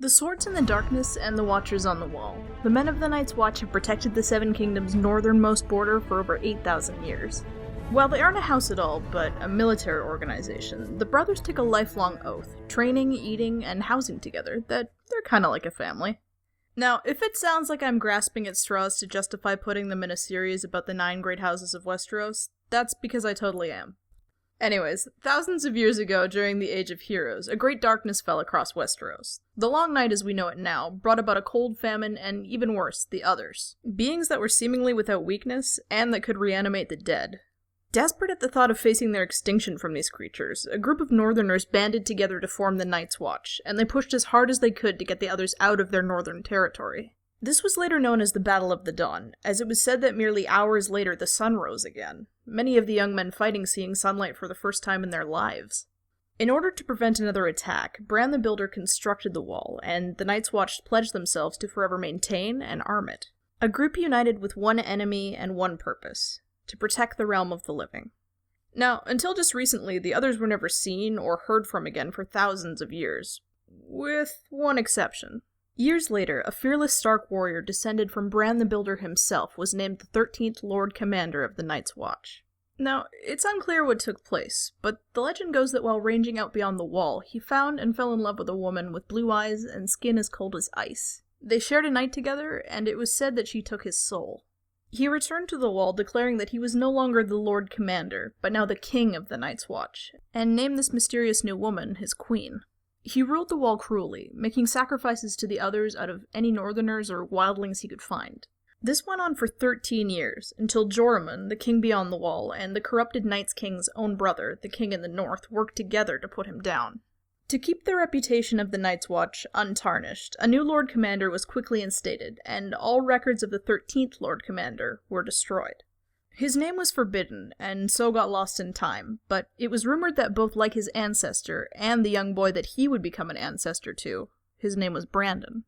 The Swords in the Darkness and the Watchers on the Wall. The men of the Night's Watch have protected the Seven Kingdoms' northernmost border for over 8,000 years. While they aren't a house at all, but a military organization, the brothers took a lifelong oath, training, eating, and housing together, that they're kinda like a family. Now, if it sounds like I'm grasping at straws to justify putting them in a series about the 9 great houses of Westeros, that's because I totally am. Anyways, thousands of years ago, during the Age of Heroes, a great darkness fell across Westeros. The Long Night as we know it now brought about a cold famine and, even worse, the Others. Beings that were seemingly without weakness, and that could reanimate the dead. Desperate at the thought of facing their extinction from these creatures, a group of Northerners banded together to form the Night's Watch, and they pushed as hard as they could to get the Others out of their northern territory. This was later known as the Battle of the Dawn, as it was said that merely hours later the sun rose again, many of the young men fighting seeing sunlight for the first time in their lives. In order to prevent another attack, Bran the Builder constructed the wall, and the Night's Watch pledged themselves to forever maintain and arm it. A group united with one enemy and one purpose: to protect the realm of the living. Now, until just recently, the Others were never seen or heard from again for thousands of years, with one exception. Years later, a fearless Stark warrior descended from Bran the Builder himself was named the 13th Lord Commander of the Night's Watch. Now, it's unclear what took place, but the legend goes that while ranging out beyond the wall, he found and fell in love with a woman with blue eyes and skin as cold as ice. They shared a night together, and it was said that she took his soul. He returned to the wall, declaring that he was no longer the Lord Commander, but now the King of the Night's Watch, and named this mysterious new woman his queen. He ruled the wall cruelly, making sacrifices to the Others out of any Northerners or wildlings he could find. This went on for 13 years, until Joramun, the king beyond the wall, and the corrupted Night's King's own brother, the king in the north, worked together to put him down. To keep the reputation of the Night's Watch untarnished, a new Lord Commander was quickly instated, and all records of the 13th Lord Commander were destroyed. His name was forbidden, and so got lost in time, but it was rumored that both like his ancestor, and the young boy that he would become an ancestor to, his name was Brandon.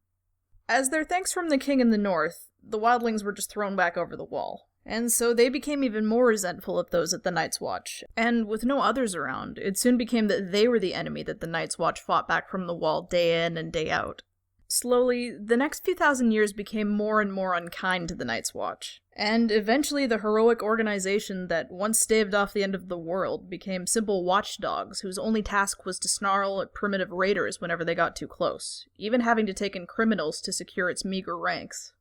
As their thanks from the king in the north, the wildlings were just thrown back over the wall, and so they became even more resentful of those at the Night's Watch, and with no Others around, it soon became that they were the enemy that the Night's Watch fought back from the wall day in and day out. Slowly, the next few thousand years became more and more unkind to the Night's Watch, and eventually the heroic organization that once staved off the end of the world became simple watchdogs whose only task was to snarl at primitive raiders whenever they got too close, even having to take in criminals to secure its meager ranks.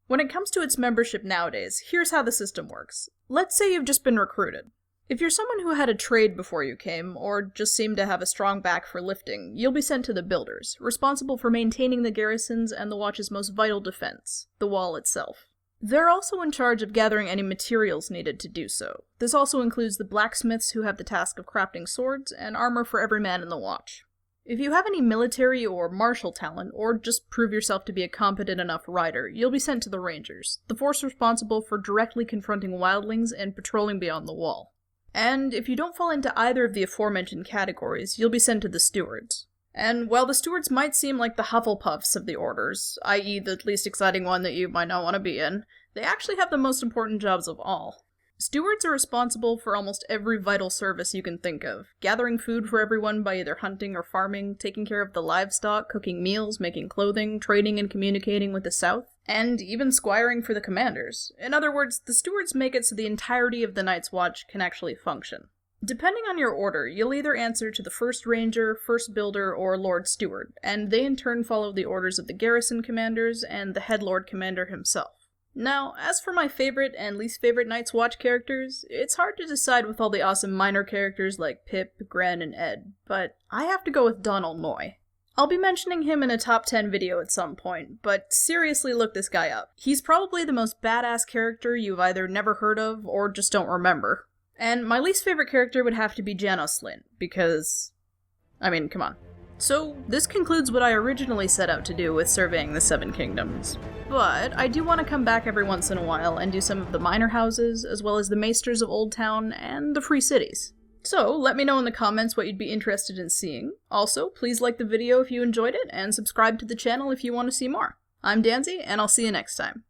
When it comes to its membership nowadays, here's how the system works. Let's say you've just been recruited. If you're someone who had a trade before you came, or just seemed to have a strong back for lifting, you'll be sent to the Builders, responsible for maintaining the garrisons and the Watch's most vital defense, the wall itself. They're also in charge of gathering any materials needed to do so. This also includes the blacksmiths who have the task of crafting swords and armor for every man in the Watch. If you have any military or martial talent, or just prove yourself to be a competent enough rider, you'll be sent to the Rangers, the force responsible for directly confronting wildlings and patrolling beyond the wall. And if you don't fall into either of the aforementioned categories, you'll be sent to the Stewards. And while the Stewards might seem like the Hufflepuffs of the orders, i.e. the least exciting one that you might not want to be in, they actually have the most important jobs of all. Stewards are responsible for almost every vital service you can think of, gathering food for everyone by either hunting or farming, taking care of the livestock, cooking meals, making clothing, trading and communicating with the South, and even squiring for the commanders. In other words, the Stewards make it so the entirety of the Night's Watch can actually function. Depending on your order, you'll either answer to the First Ranger, First Builder, or Lord Steward, and they in turn follow the orders of the Garrison Commanders and the Head Lord Commander himself. Now, as for my favorite and least favorite Night's Watch characters, it's hard to decide with all the awesome minor characters like Pip, Gren, and Ed, but I have to go with Donald Moy. I'll be mentioning him in a top 10 video at some point, but seriously look this guy up. He's probably the most badass character you've either never heard of or just don't remember. And my least favorite character would have to be Janos Slynt, because... come on. So, this concludes what I originally set out to do with surveying the Seven Kingdoms. But I do want to come back every once in a while and do some of the minor houses, as well as the maesters of Old Town and the free cities. So, let me know in the comments what you'd be interested in seeing. Also, please like the video if you enjoyed it, and subscribe to the channel if you want to see more. I'm Danzie, and I'll see you next time.